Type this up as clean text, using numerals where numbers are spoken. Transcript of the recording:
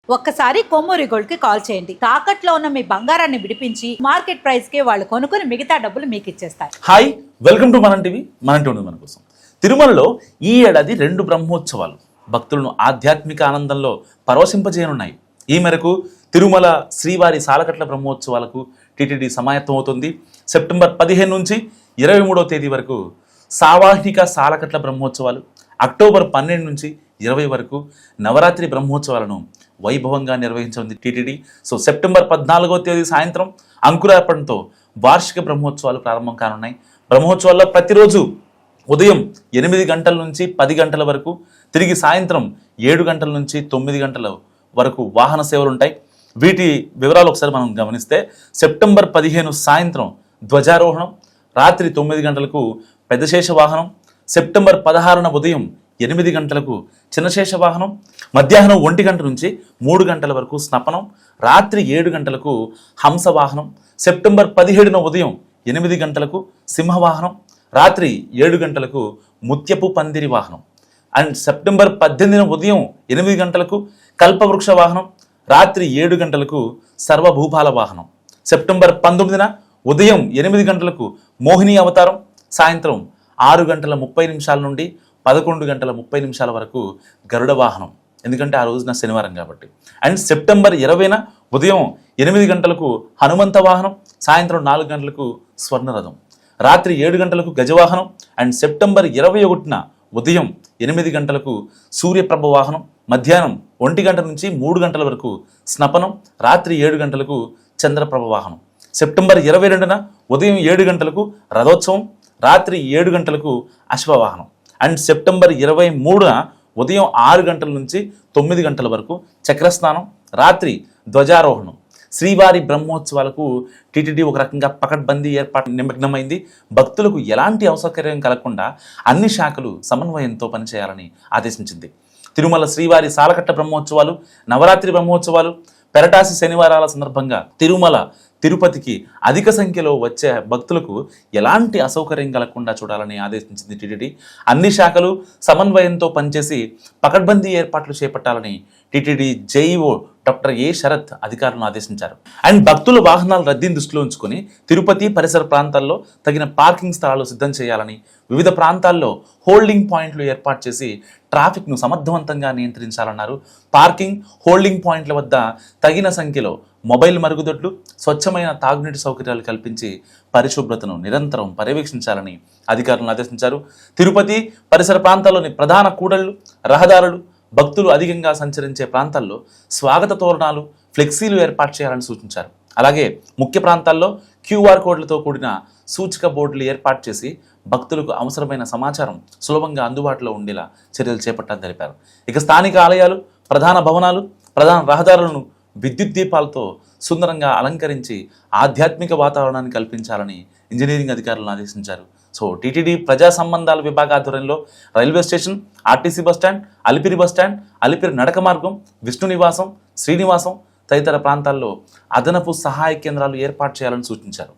ఒక్కసారి కొమ్మూరి గోల్డ్ కి కాల్ చేయండి. తాకట్లో ఉన్న మీ బంగారాన్ని విడిపించి మార్కెట్ ప్రైస్ కి వాళ్ళు కొనుక్కుని మిగతా డబ్బులు మీకు ఇచ్చేస్తారు. హాయ్, వెల్కమ్ టు మనం టీవీ. మన టీవీ మన కోసం. తిరుమలలో ఈ ఏడాది 2 బ్రహ్మోత్సవాలు భక్తులను ఆధ్యాత్మిక ఆనందంలో పరవశింపజేయనున్నాయి. ఈ మేరకు తిరుమల శ్రీవారి సాలకట్ల బ్రహ్మోత్సవాలకు టీటీడీ సమాయత్తం అవుతుంది. సెప్టెంబర్ 15 నుంచి 23వ తేదీ వరకు సావాహిక సాలకట్ల బ్రహ్మోత్సవాలు, అక్టోబర్ 12 నుంచి 20 వరకు నవరాత్రి బ్రహ్మోత్సవాలను వైభవంగా నిర్వహించింది టీటీడీ. సో సెప్టెంబర్ 14వ తేదీ సాయంత్రం అంకురార్పణతో వార్షిక బ్రహ్మోత్సవాలు ప్రారంభం కానున్నాయి. బ్రహ్మోత్సవాల్లో ప్రతిరోజు ఉదయం 8 గంటల నుంచి 10 గంటల వరకు, తిరిగి సాయంత్రం 7 గంటల నుంచి 9 గంటల వరకు వాహన సేవలు ఉంటాయి. వీటి వివరాలు ఒకసారి మనం గమనిస్తే, సెప్టెంబర్ 15 సాయంత్రం ధ్వజారోహణం, రాత్రి 9 గంటలకు పెద్దశేష వాహనం, సెప్టెంబర్ 16న ఉదయం 8 గంటలకు చిన్నశేష వాహనం, మధ్యాహ్నం 1 గంట నుంచి 3 గంటల వరకు స్నపనం, రాత్రి 7 గంటలకు హంస వాహనం, సెప్టెంబర్ 17న ఉదయం 8 గంటలకు సింహవాహనం, రాత్రి 7 గంటలకు ముత్యపు పందిరి వాహనం, అండ్ సెప్టెంబర్ 18న ఉదయం 8 గంటలకు కల్పవృక్ష వాహనం, రాత్రి 7 గంటలకు సర్వభూపాల వాహనం, సెప్టెంబర్ 19న ఉదయం 8 గంటలకు మోహిని అవతారం, సాయంత్రం 6 గంటల 30 నిమిషాల నుండి 11 గంటల 30 నిమిషాల వరకు గరుడ వాహనం, ఎందుకంటే ఆ రోజున శనివారం కాబట్టి. అండ్ సెప్టెంబర్ 20న ఉదయం 8 గంటలకు హనుమంత వాహనం, సాయంత్రం 4 గంటలకు స్వర్ణరథం, రాత్రి 7 గంటలకు గజవాహనం, అండ్ సెప్టెంబర్ 21న ఉదయం 8 గంటలకు సూర్యప్రభ వాహనం, మధ్యాహ్నం 1 గంట నుంచి 3 గంటల వరకు స్నపనం, రాత్రి 7 గంటలకు చంద్రప్రభ వాహనం, సెప్టెంబర్ 22న ఉదయం 7 గంటలకు రథోత్సవం, రాత్రి 7 గంటలకు అశ్వవాహనం, అండ్ సెప్టెంబర్ 23న ఉదయం 6 గంటల నుంచి 9 గంటల వరకు చక్రస్నానం, రాత్రి ధ్వజారోహణం. శ్రీవారి బ్రహ్మోత్సవాలకు టీటీడీ ఒక రకంగా పకడ్బందీ ఏర్పాటు నిమగ్నమైంది. భక్తులకు ఎలాంటి అసౌకర్యం కలగకుండా అన్ని శాఖలు సమన్వయంతో పనిచేయాలని ఆదేశించింది. తిరుమల శ్రీవారి సాలకట్ల బ్రహ్మోత్సవాలు, నవరాత్రి బ్రహ్మోత్సవాలు, పెరటాసి శనివారాల సందర్భంగా తిరుమల తిరుపతికి అధిక సంఖ్యలో వచ్చే భక్తులకు ఎలాంటి అసౌకర్యం కలగకుండా చూడాలని ఆదేశించింది టీటీడీ. అన్ని శాఖలు సమన్వయంతో పనిచేసి పకడ్బందీ ఏర్పాట్లు చేపట్టాలని TTD JEO doctor A Sarath అధికారులను ఆదేశించారు. అండ్ భక్తుల వాహనాల రద్దీని దృష్టిలో ఉంచుకొని తిరుపతి పరిసర ప్రాంతాల్లో తగిన పార్కింగ్ స్థలాలు సిద్ధం చేయాలని, వివిధ ప్రాంతాల్లో హోల్డింగ్ పాయింట్లు ఏర్పాటు చేసి ట్రాఫిక్ను సమర్థవంతంగా నియంత్రించాలన్నారు. పార్కింగ్, హోల్డింగ్ పాయింట్ల వద్ద తగిన సంఖ్యలో మొబైల్ మరుగుదొడ్లు, స్వచ్ఛమైన తాగునీటి సౌకర్యాలు కల్పించి పరిశుభ్రతను నిరంతరం పర్యవేక్షించాలని అధికారులను ఆదేశించారు. తిరుపతి పరిసర ప్రాంతాల్లోని ప్రధాన కూడళ్లు, రహదారులు, భక్తులు అధికంగా సంచరించే ప్రాంతాల్లో స్వాగత తోరణాలు, ఫ్లెక్సీలు ఏర్పాటు చేయాలని సూచించారు. అలాగే ముఖ్య ప్రాంతాల్లో QR కోడ్లతో కూడిన సూచిక బోర్డులు ఏర్పాటు చేసి భక్తులకు అవసరమైన సమాచారం సులభంగా అందుబాటులో ఉండేలా చర్యలు చేపట్టాలని తెలిపారు. ఇక స్థానిక ఆలయాలు, ప్రధాన భవనాలు, ప్రధాన రహదారులను విద్యుత్ దీపాలతో సుందరంగా అలంకరించి ఆధ్యాత్మిక వాతావరణాన్ని కల్పించాలని ఇంజనీరింగ్ అధికారులను ఆదేశించారు. సో టీటీడీ ప్రజా సంబంధాల విభాగ ఆధ్వర్యంలో railway station, RTC bus stand, Alipiri bus stand, Alipiri నడక మార్గం, విష్ణు నివాసం, శ్రీనివాసం తదితర ప్రాంతాల్లో అదనపు సహాయ కేంద్రాలు ఏర్పాటు చేయాలని సూచించారు.